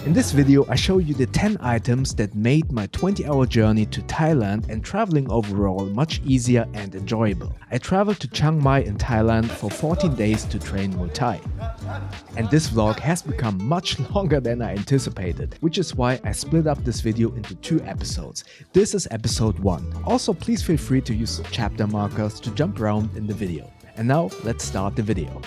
In this video, I show you the 10 items that made my 20-hour journey to Thailand and traveling overall much easier and enjoyable. I traveled to Chiang Mai in Thailand for 14 days to train Muay Thai. And this vlog has become much longer than I anticipated, which is why I split up this video into 2 episodes. This is episode 1. Also, please feel free to use chapter markers to jump around in the video. And now, let's start the video.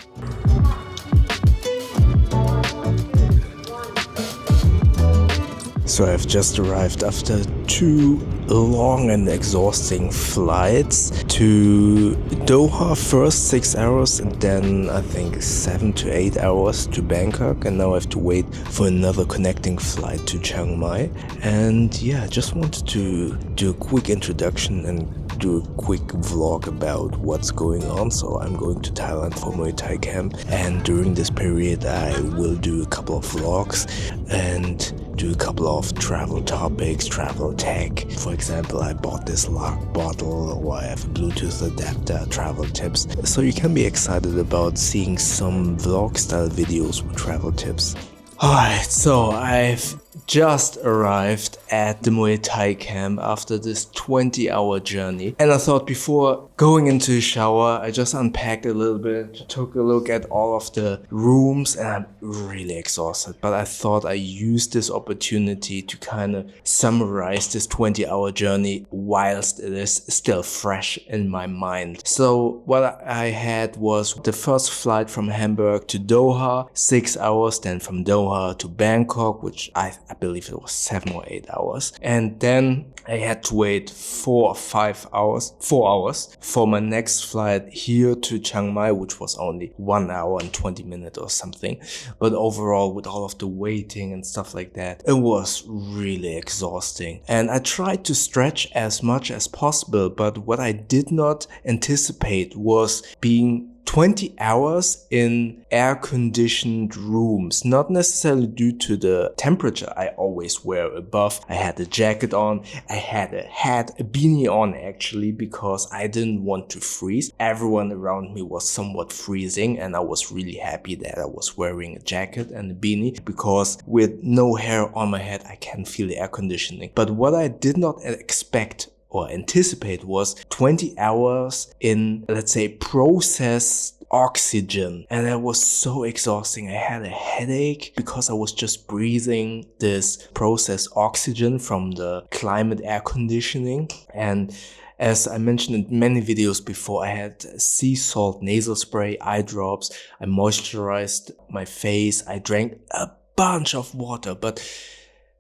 So I've just arrived after 2 long and exhausting flights to Doha, first 6 hours and then I think 7 to 8 hours to Bangkok, and now I have to wait for another connecting flight to Chiang Mai. And yeah, I just wanted to do a quick introduction and do a quick vlog about what's going on. So I'm going to Thailand for Muay Thai Camp, and during this period I will do a couple of vlogs and do a couple of travel topics, travel tech. For example, I bought this LARQ bottle, or I have a Bluetooth adapter, travel tips. So you can be excited about seeing some vlog style videos with travel tips. Alright, so I've just arrived at the Muay Thai camp after this 20-hour journey, and I thought before going into the shower I just unpacked a little bit, took a look at all of the rooms, and I'm really exhausted, but I thought I used this opportunity to kind of summarize this 20-hour journey whilst it is still fresh in my mind. So what I had was the first flight from Hamburg to Doha, 6 hours, then from Doha to Bangkok, which I believe it was 7 or 8 hours. And then I had to wait 4 hours for my next flight here to Chiang Mai, which was only 1 hour and 20 minutes or something. But overall, with all of the waiting and stuff like that, it was really exhausting. And I tried to stretch as much as possible, but what I did not anticipate was being 20 hours in air-conditioned rooms, not necessarily due to the temperature I always wear above. I had a jacket on, I had a hat, a beanie on actually, because I didn't want to freeze. Everyone around me was somewhat freezing, and I was really happy that I was wearing a jacket and a beanie, because with no hair on my head I can feel the air conditioning. But what I did not expect or anticipate was 20 hours in, let's say, processed oxygen, and that was so exhausting. I had a headache because I was just breathing this processed oxygen from the climate air conditioning. And as I mentioned in many videos before, I had sea salt nasal spray, eye drops, I moisturized my face, I drank a bunch of water, but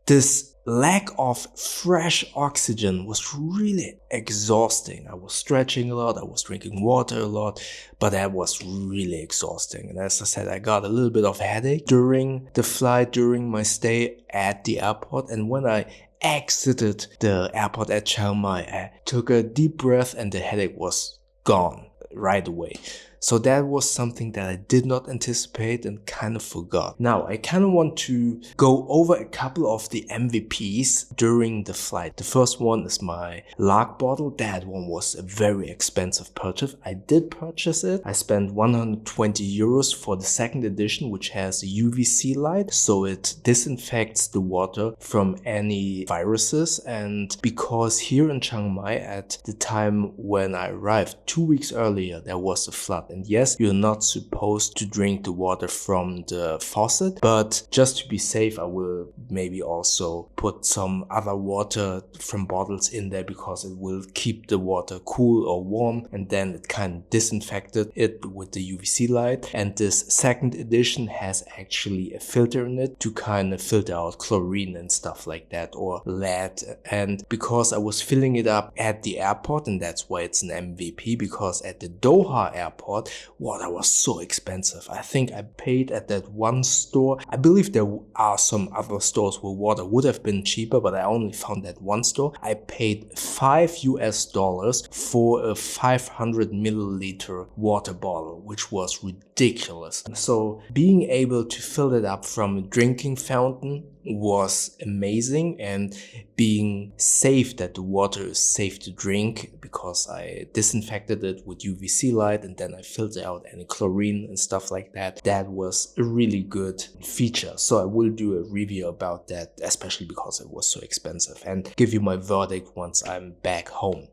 this lack of fresh oxygen was really exhausting. I was stretching a lot, I was drinking water a lot, but that was really exhausting. And as I said, I got a little bit of headache during the flight, during my stay at the airport. And when I exited the airport at Chiang Mai, I took a deep breath and the headache was gone right away. So that was something that I did not anticipate and kind of forgot. Now, I kind of want to go over a couple of the MVPs during the flight. The first one is my LARQ bottle. That one was a very expensive purchase. I did purchase it. I spent 120 euros for the second edition, which has a UVC light, so it disinfects the water from any viruses. And because here in Chiang Mai at the time when I arrived 2 weeks earlier, there was a flood. And yes, you're not supposed to drink the water from the faucet, but just to be safe, I will maybe also put some other water from bottles in there, because it will keep the water cool or warm, and then it kind of disinfected it with the UVC light. And this second edition has actually a filter in it to kind of filter out chlorine and stuff like that, or lead. And because I was filling it up at the airport, and that's why it's an MVP, because at the Doha airport, water was so expensive. I think I paid at that one store. I believe there are some other stores where water would have been cheaper, but I only found that one store. I paid $5 for a 500 milliliter water bottle, which was ridiculous. So being able to fill it up from a drinking fountain was amazing, and being safe that the water is safe to drink, because I disinfected it with UVC light and then I filtered out any chlorine and stuff like that. That was a really good feature. So I will do a review about that, especially because it was so expensive, and give you my verdict once I'm back home.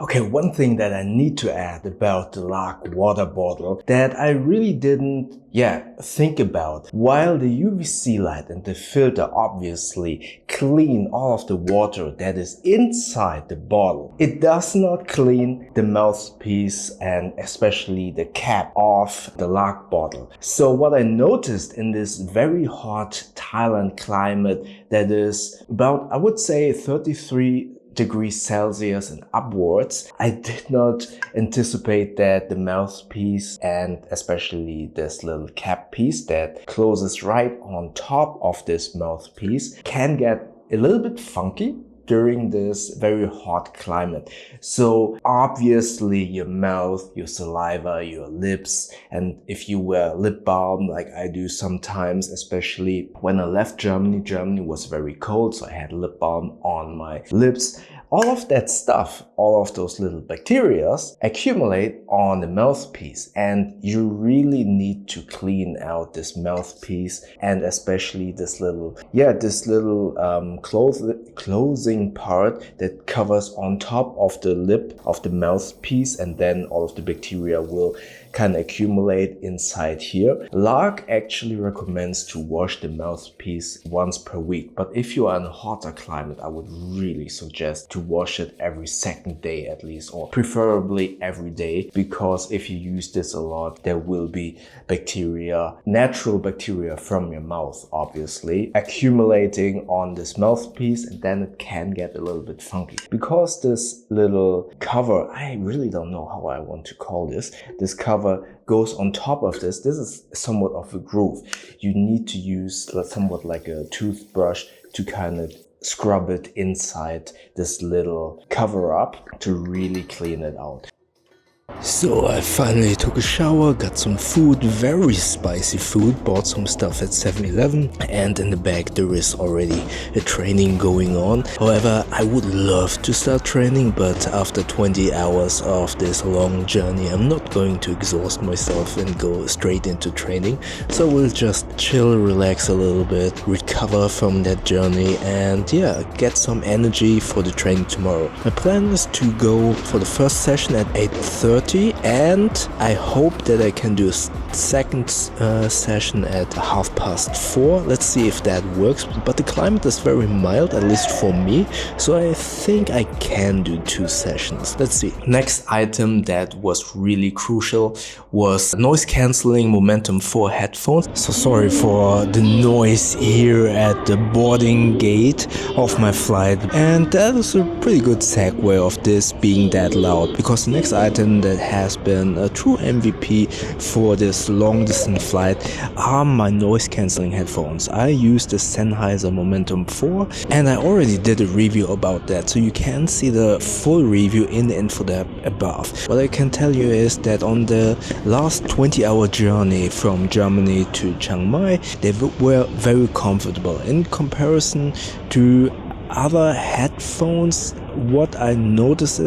Okay, one thing that I need to add about the LARQ water bottle that I really didn't think about. While the UVC light and the filter obviously clean all of the water that is inside the bottle, it does not clean the mouthpiece and especially the cap of the LARQ bottle. So what I noticed in this very hot Thailand climate that is about, I would say, 33 degrees Celsius and upwards, I did not anticipate that the mouthpiece and especially this little cap piece that closes right on top of this mouthpiece can get a little bit funky during this very hot climate. So obviously your mouth, your saliva, your lips, and if you wear lip balm like I do sometimes, especially when I left Germany, Germany was very cold, so I had lip balm on my lips. All of that stuff, all of those little bacteria accumulate on the mouthpiece, and you really need to clean out this mouthpiece and especially this little closing part that covers on top of the lip of the mouthpiece, and then all of the bacteria will kind of accumulate inside here. LARQ actually recommends to wash the mouthpiece once per week, but if you are in a hotter climate, I would really suggest to wash it every second day at least, or preferably every day, because if you use this a lot, there will be bacteria, natural bacteria from your mouth, obviously, accumulating on this mouthpiece, and then it can get a little bit funky. Because this little cover, I really don't know how I want to call this cover goes on top of this is somewhat of a groove. You need to use somewhat like a toothbrush to kind of scrub it inside this little cover up to really clean it out. So I finally took a shower, got some food, very spicy food, bought some stuff at 7-Eleven, and in the back there is already a training going on. However, I would love to start training, but after 20 hours of this long journey, I'm not going to exhaust myself and go straight into training. So we'll just chill, relax a little bit, recover from that journey, and get some energy for the training tomorrow. My plan is to go for the first session at 8:30. And I hope that I can do a second session at 4:30. Let's see if that works, but the climate is very mild, at least for me, so I think I can do 2 sessions. Let's see. Next item that was really crucial was noise cancelling Momentum 4 headphones. So sorry for the noise here at the boarding gate of my flight, and that is a pretty good segue of this being that loud, because the next item that has been a true MVP for this long distance flight are my noise cancelling headphones. I use the Sennheiser Momentum 4, and I already did a review about that, so you can see the full review in the info tab above. What I can tell you is that on the last 20-hour journey from Germany to Chiang Mai, they were very comfortable in comparison to other headphones. What I noticed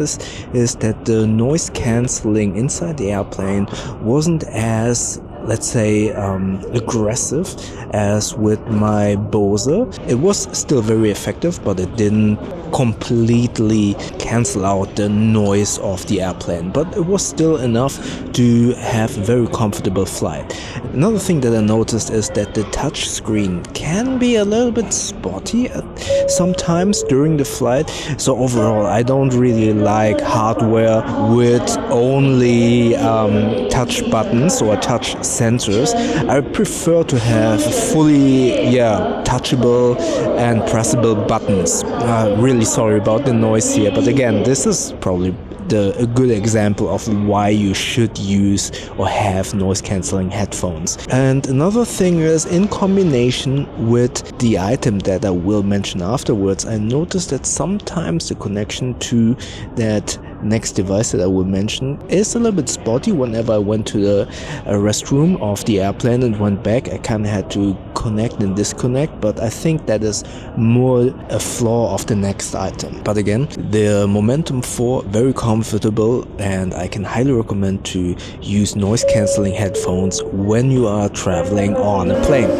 is that the noise cancelling inside the airplane wasn't as, let's say, aggressive as with my Bose. It was still very effective, but it didn't completely cancel out the noise of the airplane, but it was still enough to have a very comfortable flight. Another thing that I noticed is that the touch screen can be a little bit spotty sometimes during the flight. So overall, I don't really like hardware with only touch buttons or touch sensors. I prefer to have fully touchable and pressable buttons. Really sorry about the noise here, but again, this is probably a good example of why you should use or have noise cancelling headphones. And another thing is, in combination with the item that I will mention afterwards, I noticed that sometimes the connection to that next device that I will mention is a little bit spotty. Whenever I went to the restroom of the airplane and went back, I kind of had to connect and disconnect, but I think that is more a flaw of the next item. But again, the Momentum 4, very comfortable, and I can highly recommend to use noise cancelling headphones when you are traveling on a plane.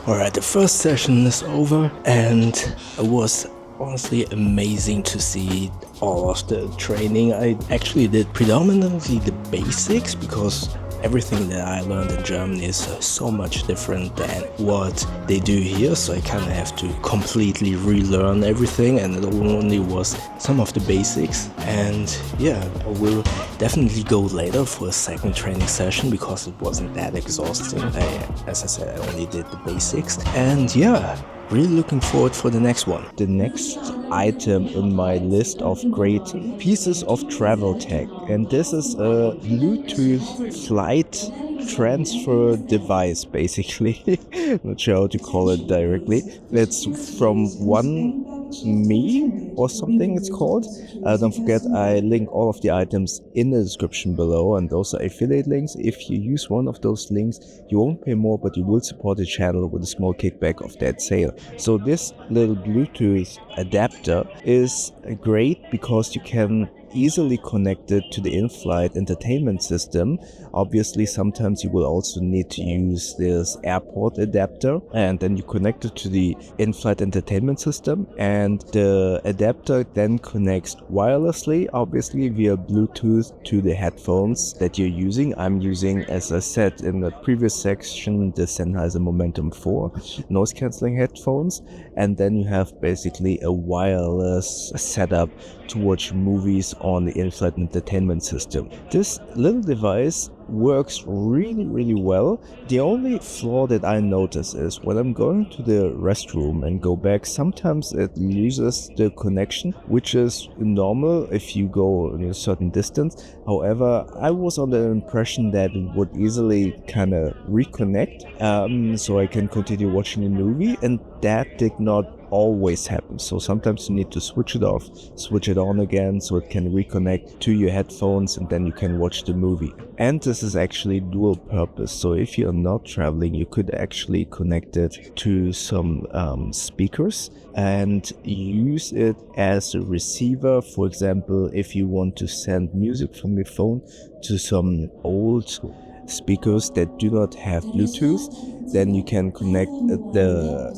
Alright, the first session is over, and it was honestly amazing to see all of the training. I actually did predominantly the basics because everything that I learned in Germany is so much different than what they do here, so I kind of have to completely relearn everything, and it only was some of the basics. And yeah, I will definitely go later for a second training session because it wasn't that exhausting. As I said, I only did the basics, and yeah, really looking forward for the next one. The next item in my list of great pieces of travel tech, and this is a Bluetooth flight transfer device, basically. Not sure how to call it directly. It's from Me or something it's called. Don't forget, I link all of the items in the description below, and those are affiliate links. If you use one of those links, you won't pay more, but you will support the channel with a small kickback of that sale. So this little Bluetooth adapter is great because you can easily connected to the in-flight entertainment system. Obviously, sometimes you will also need to use this airport adapter, and then you connect it to the in-flight entertainment system, and the adapter then connects wirelessly, obviously via Bluetooth, to the headphones that you're using. I'm using, as I said in the previous section, the Sennheiser Momentum 4 noise cancelling headphones, and then you have basically a wireless setup to watch movies on the in-flight entertainment system. This little device works really well. The only flaw that I notice is when I'm going to the restroom and go back, sometimes it loses the connection, which is normal if you go a certain distance. However, I was under the impression that it would easily kind of reconnect, so I can continue watching the movie, and that did not always happen. So sometimes you need to switch it off, switch it on again, so it can reconnect to your headphones, and then you can watch the movie. And this is actually dual purpose, so if you're not traveling, you could actually connect it to some speakers and use it as a receiver. For example, if you want to send music from your phone to some old speakers that do not have Bluetooth, then you can connect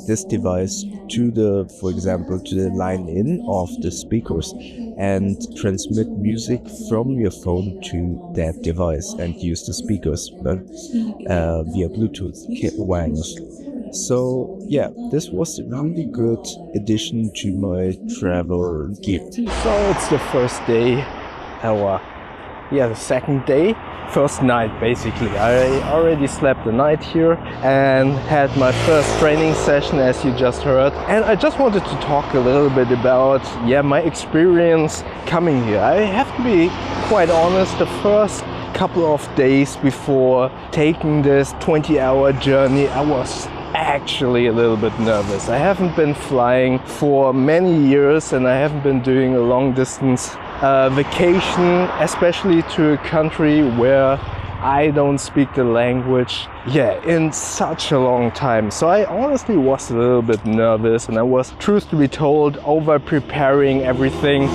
this device to for example, to the line in of the speakers and transmit music from your phone to that device and use the speakers via Bluetooth wirelessly. So yeah, this was a really good addition to my travel gear. So it's the first day, the second day. First night basically. I already slept the night here and had my first training session, as you just heard, and I just wanted to talk a little bit about my experience coming here. I have to be quite honest, the first couple of days before taking this 20-hour journey, I was actually a little bit nervous. I haven't been flying for many years, and I haven't been doing a long distance vacation, especially to a country where I don't speak the language in such a long time. So I honestly was a little bit nervous, and I was, truth to be told, over preparing everything,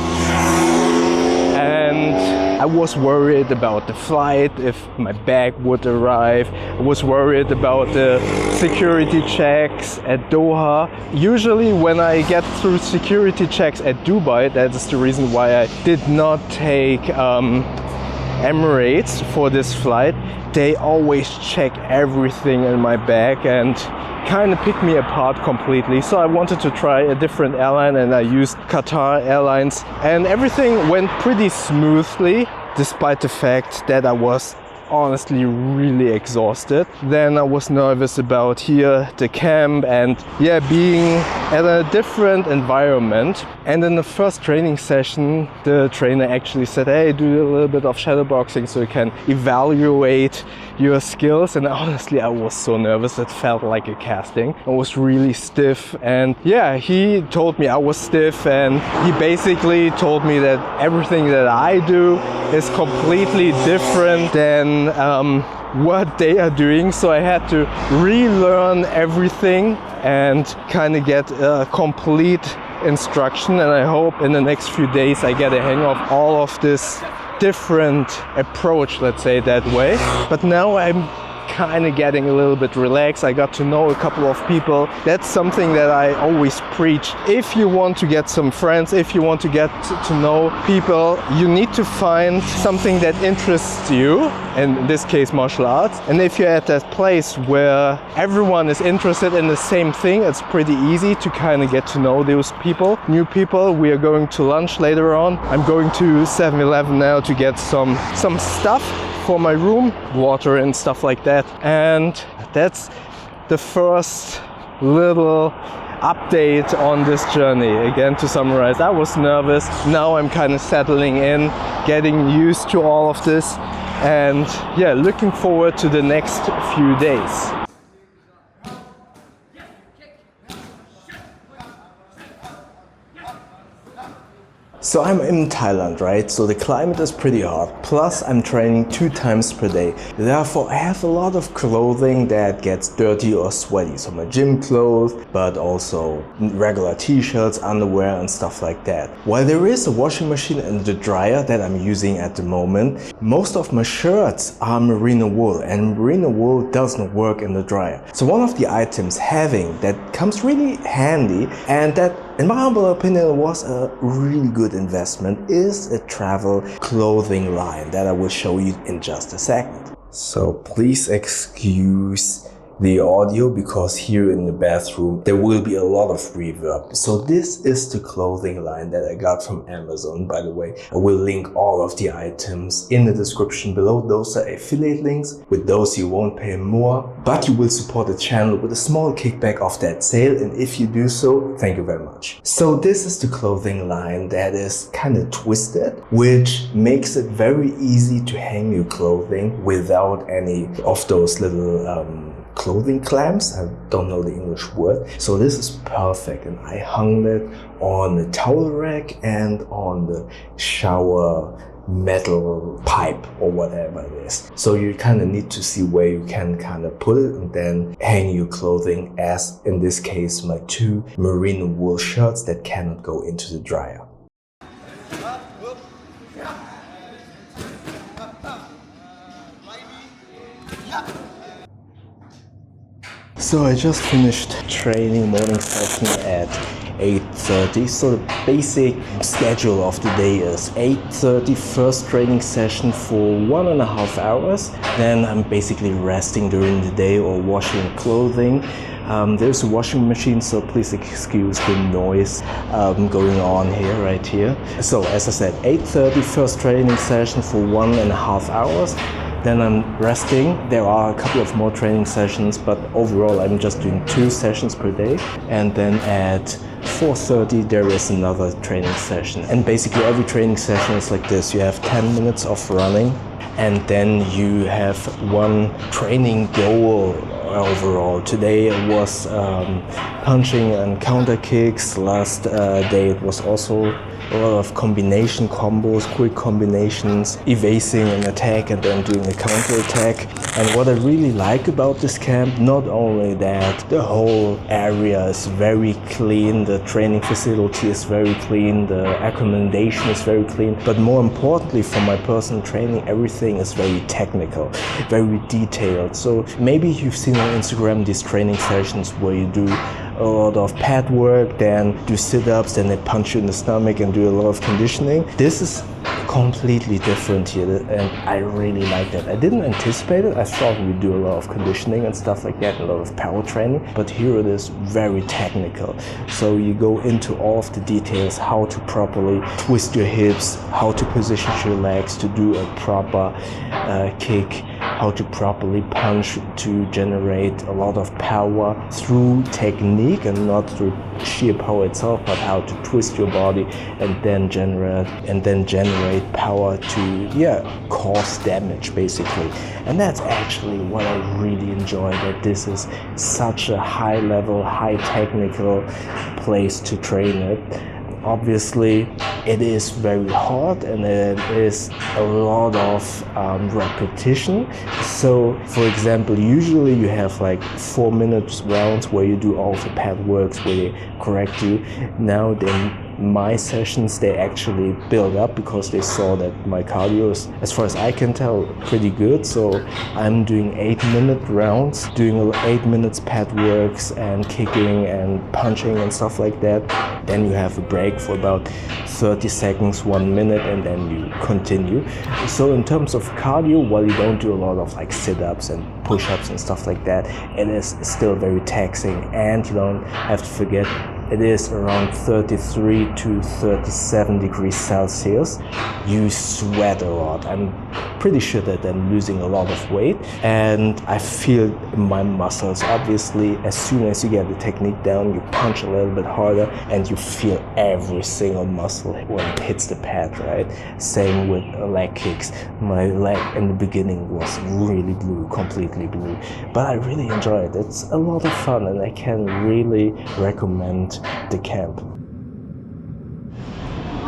and I was worried about the flight, if my bag would arrive. I was worried about the security checks at Doha. Usually when I get through security checks at Dubai, that is the reason why I did not take Emirates for this flight. They always check everything in my bag and kind of pick me apart completely. So I wanted to try a different airline, and I used Qatar Airlines, and everything went pretty smoothly, despite the fact that I was honestly really exhausted. Then I was nervous about the camp, and being at a different environment. And in the first training session, the trainer actually said, hey, do a little bit of shadowboxing so you can evaluate your skills. And honestly, I was so nervous. It felt like a casting. I was really stiff, and yeah, he told me I was stiff, and he basically told me that everything that I do is completely different than what they are doing. So I had to relearn everything and kind of get a complete instruction, and I hope in the next few days I get a hang of all of this different approach, let's say that way. But now I'm kind of getting a little bit relaxed. I got to know a couple of people. That's something that I always preach. If you want to get some friends, if you want to get to know people, you need to find something that interests you, in this case martial arts. And if you're at that place where everyone is interested in the same thing, it's pretty easy to kind of get to know those people, new people. We are going to lunch later on. I'm going to 7-Eleven now to get some stuff for my room, water and stuff like that. And that's the first little update on this journey. Again, to summarize, I was nervous. Now I'm kind of settling in, getting used to all of this, and yeah, looking forward to the next few days. So I'm in Thailand, right? So the climate is pretty hot. Plus I'm training 2 times per day. Therefore I have a lot of clothing that gets dirty or sweaty. So my gym clothes, but also regular t-shirts, underwear and stuff like that. While there is a washing machine and the dryer that I'm using at the moment, most of my shirts are merino wool, and merino wool doesn't work in the dryer. So one of the items having that comes really handy, and that in my humble opinion was a really good investment, is a travel clothing line that I will show you in just a second. So please excuse the audio, because here in the bathroom there will be a lot of reverb. So this is the clothing line that I got from Amazon. By the way, I will link all of the items in the description below. Those are affiliate links. With those you won't pay more, but you will support the channel with a small kickback of that sale, and if you do so, thank you very much. So this is the clothing line that is kind of twisted, which makes it very easy to hang your clothing without any of those little clothing clamps. I don't know the English word. So this is perfect, and I hung it on the towel rack and on the shower metal pipe or whatever it is. So you kind of need to see where you can kind of put it and then hang your clothing, as in this case my 2 merino wool shirts that cannot go into the dryer. So I just finished training, morning session at 8:30. So the basic schedule of the day is 8:30 first training session for 1.5 hours. Then I'm basically resting during the day or washing clothing. There's a washing machine, so please excuse the noise going on here, right here. So as I said, 8:30 first training session for 1.5 hours. Then I'm resting. There are a couple of more training sessions, but overall I'm just doing 2 sessions per day. And then at 4:30 there is another training session. And basically every training session is like this. You have 10 minutes of running, and then you have one training goal overall. Today it was punching and counter kicks. Last day it was also a lot of combination combos, quick combinations, evasing an attack and then doing a counter attack. And what I really like about this camp, not only that the whole area is very clean, the training facility is very clean, the accommodation is very clean, but more importantly for my personal training, everything is very technical, very detailed. So maybe you've seen on Instagram these training sessions where you do a lot of pad work, then do sit-ups, then they punch you in the stomach and do a lot of conditioning. This is completely different here, and I really like that. I didn't anticipate it. I thought we'd do a lot of conditioning and stuff like that, a lot of power training, but here it is very technical. So you go into all of the details, how to properly twist your hips, how to position your legs to do a proper kick, how to properly punch to generate a lot of power through technique and not through sheer power itself, but how to twist your body and then generate power to cause damage basically. And that's actually what I really enjoy, that this is such a high level, high technical place to train it. Obviously, it is very hard and it is a lot of repetition. So, for example, usually you have like 4 minutes rounds where you do all the pad works where they correct you. Now, then my sessions, they actually build up because they saw that my cardio is, as far as I can tell, pretty good. So I'm doing 8-minute rounds, doing 8 minutes pad works and kicking and punching and stuff like that. Then you have a break for about 30 seconds, 1 minute, and then you continue. So in terms of cardio, while you don't do a lot of like sit-ups and push-ups and stuff like that, it is still very taxing. And you don't have to forget, it is around 33 to 37 degrees Celsius. You sweat a lot. I'm pretty sure that I'm losing a lot of weight, and I feel my muscles. Obviously, as soon as you get the technique down, you punch a little bit harder and you feel every single muscle when it hits the pad, right? Same with leg kicks. My leg in the beginning was really blue, completely blue, but I really enjoy it. It's a lot of fun and I can really recommend the camp.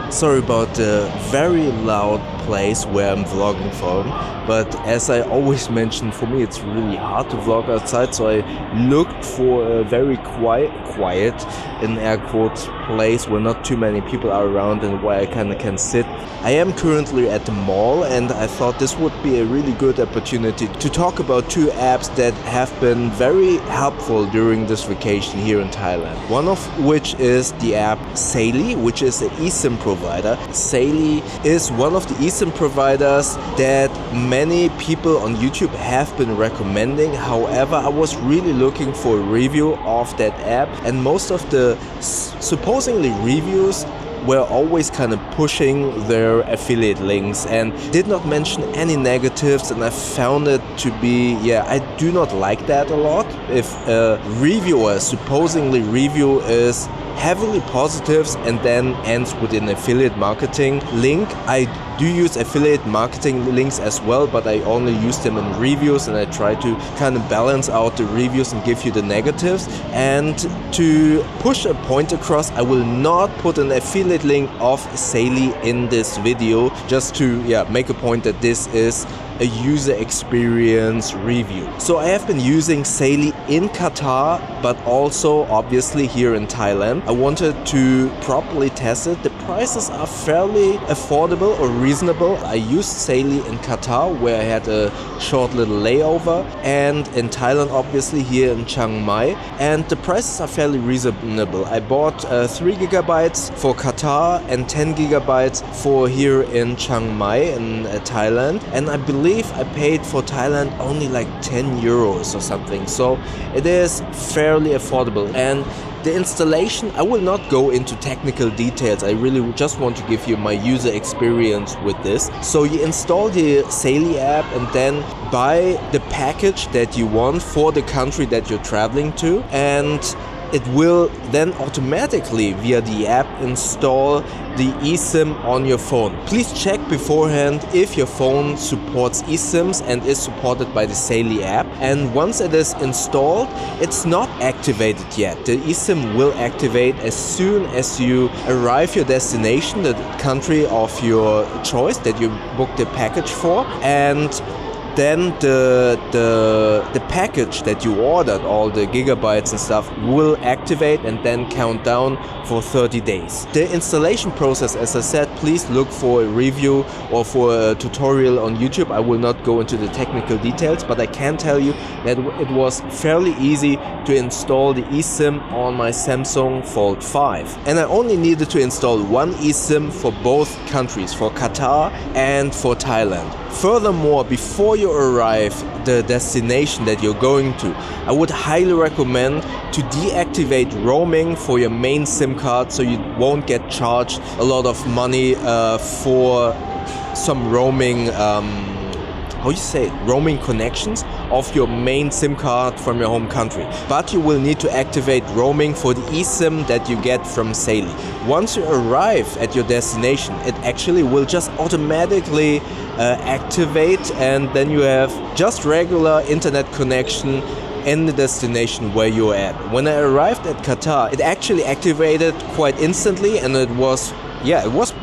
Sorry about the very loud place where I'm vlogging from, but as I always mention, for me it's really hard to vlog outside, so I looked for a very quiet in air quotes place where not too many people are around and where I kind of can sit. I am currently at the mall, and I thought this would be a really good opportunity to talk about 2 apps that have been very helpful during this vacation here in Thailand. One of which is the app Saily, which is an eSIM provider. Saily is one of the eSIM providers that many people on YouTube have been recommending. However, I was really looking for a review of that app, and most of the supposedly reviews were always kind of pushing their affiliate links and did not mention any negatives, and I found it to be, I do not like that a lot. If a reviewer supposedly review is heavily positives and then ends with an affiliate marketing link. I do use affiliate marketing links as well, but I only use them in reviews, and I try to kind of balance out the reviews and give you the negatives. And to push a point across, I will not put an affiliate link of Saily in this video, just to make a point that this is a user experience review. So I have been using Saily in Qatar, but also obviously here in Thailand. I wanted to properly test it. The prices are fairly affordable or reasonable. I used Saily in Qatar, where I had a short little layover, and in Thailand obviously here in Chiang Mai, and the prices are fairly reasonable. I bought 3 gigabytes for Qatar and 10 gigabytes for here in Chiang Mai in Thailand, and I believe I paid for Thailand only like 10 euros or something, so it is fairly affordable. And the installation, I will not go into technical details. I really just want to give you my user experience with this. So you install the Saily app and then buy the package that you want for the country that you're traveling to, and it will then automatically via the app install the eSIM on your phone. Please check beforehand if your phone supports eSIMs and is supported by the Saily app. And once it is installed, it's not activated yet. The eSIM will activate as soon as you arrive your destination, the country of your choice that you booked the package for, and then the package that you ordered, all the gigabytes and stuff, will activate and then count down for 30 days. The installation process, as I said, please look for a review or for a tutorial on YouTube. I will not go into the technical details, but I can tell you that it was fairly easy to install the eSIM on my Samsung Fold 5. And I only needed to install one eSIM for both countries, for Qatar and for Thailand. Furthermore, before you arrive the destination that you're going to, I would highly recommend to deactivate roaming for your main SIM card, so you won't get charged a lot of money for some roaming how you say, roaming connections of your main SIM card from your home country. But you will need to activate roaming for the eSIM that you get from Saily. Once you arrive at your destination, it actually will just automatically activate, and then you have just regular internet connection in the destination where you're at. When I arrived at Qatar, it actually activated quite instantly, and it was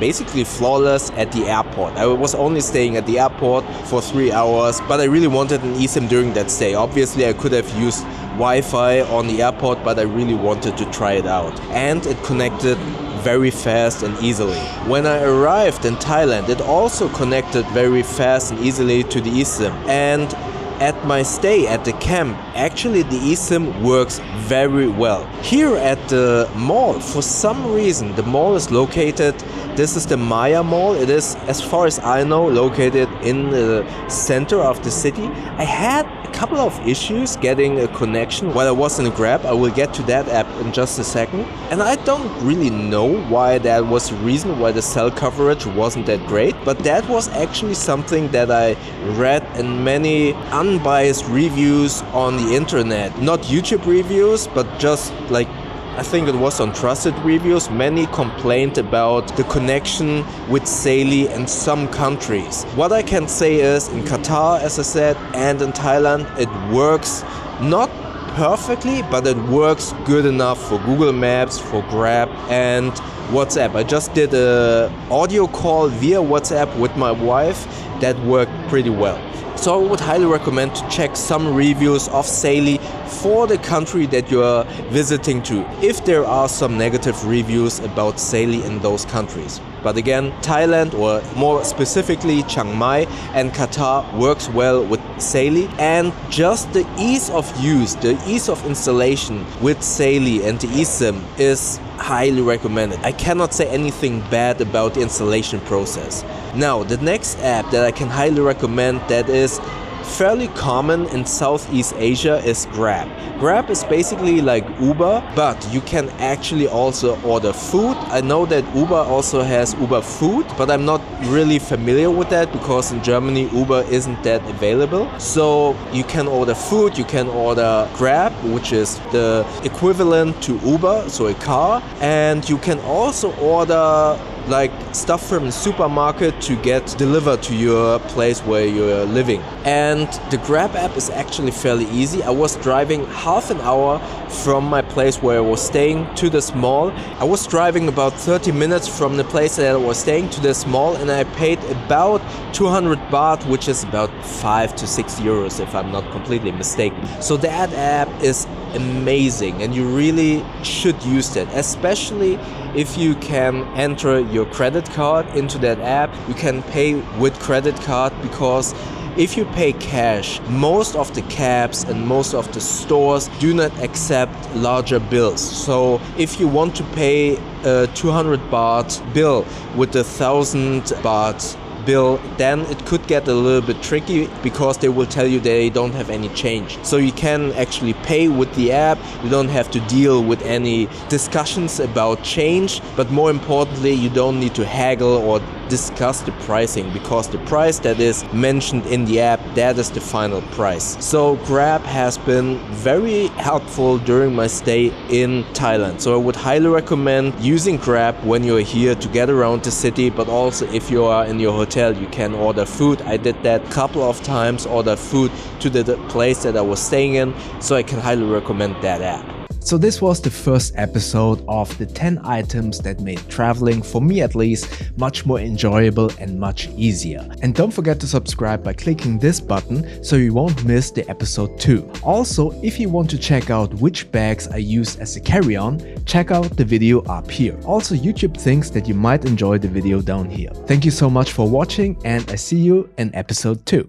basically flawless at the airport. I was only staying at the airport for 3 hours, but I really wanted an eSIM during that stay. Obviously, I could have used Wi-Fi on the airport, but I really wanted to try it out. And it connected very fast and easily. When I arrived in Thailand, it also connected very fast and easily to the eSIM. And at my stay at the camp, actually the eSIM works very well. Here at the mall, for some reason, the mall is located, this is the Maya Mall. It is, as far as I know, located in the center of the city. I had a couple of issues getting a connection while I was in Grab. I will get to that app in just a second. And I don't really know why that was the reason why the cell coverage wasn't that great. But that was actually something that I read in many unbiased reviews on the internet. Not YouTube reviews, but just like, I think it was on trusted reviews. Many complained about the connection with Saily in some countries. What I can say is, in Qatar, as I said, and in Thailand, it works not perfectly, but it works good enough for Google Maps, for Grab, and WhatsApp. I just did an audio call via WhatsApp with my wife that worked pretty well. So I would highly recommend to check some reviews of Saily for the country that you are visiting to, if there are some negative reviews about Saily in those countries. But again, Thailand, or more specifically Chiang Mai and Qatar, works well with Saily, and just the ease of use, the ease of installation with Saily and the eSIM is highly recommended. I cannot say anything bad about the installation process. Now, the next app that I can highly recommend that is fairly common in Southeast Asia is Grab. Grab is basically like Uber, but you can actually also order food. I know that Uber also has Uber Food, but I'm not really familiar with that because in Germany Uber isn't that available. So you can order food, you can order Grab, which is the equivalent to Uber, so a car, and you can also order like stuff from the supermarket to get delivered to your place where you're living. And the Grab app is actually fairly easy. I was driving half an hour from my place where I was staying to this mall. I was driving about 30 minutes from the place that I was staying to this mall, and I paid about 200 baht, which is about 5 to 6 euros if I'm not completely mistaken. So that app is amazing and you really should use that, especially if you can enter your credit card into that app. You can pay with credit card, because if you pay cash, most of the cabs and most of the stores do not accept larger bills. So if you want to pay a 200 baht bill with a 1000 baht bill, then it could get a little bit tricky, because they will tell you they don't have any change. So you can actually pay with the app. You don't have to deal with any discussions about change, but more importantly, you don't need to haggle or discuss the pricing, because the price that is mentioned in the app, that is the final price. So Grab has been very helpful during my stay in Thailand. So I would highly recommend using Grab when you're here to get around the city, but also if you are in your hotel, you can order food. I did that a couple of times, order food to the place that I was staying in, so I can highly recommend that app. So this was the first episode of the 10 items that made traveling, for me at least, much more enjoyable and much easier. And don't forget to subscribe by clicking this button so you won't miss the episode 2. Also, if you want to check out which bags I use as a carry-on, check out the video up here. Also, YouTube thinks that you might enjoy the video down here. Thank you so much for watching, and I see you in episode 2.